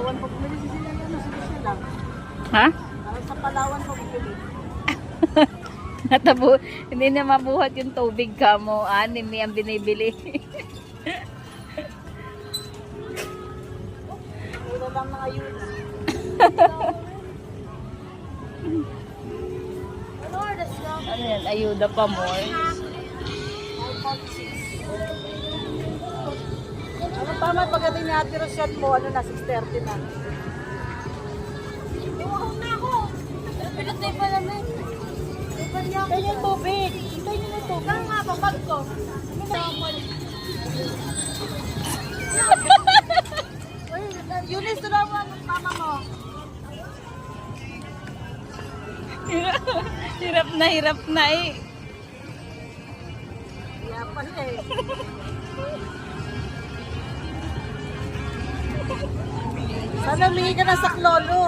Palawan po bumili sila yan. Sige lang. Ha? Sa Palawan po bumili. Hindi na mabuhat yung tubig ka mo. Anim ang binibili. Wala lang mga yun. Ano yan? Ayuda pa more. Ano tama pagdating ni Ate Rochelle mo, ano na, 6:30 na. Iwakong na ako. Pinatay pa namin. Tayo yung tubig. Tayo yung tubig. Kaya nga, babag ko. Eunice, tulungan mo ang mama mo. Hirap na eh. Yapan eh. Sana humingi ka na sa klolo.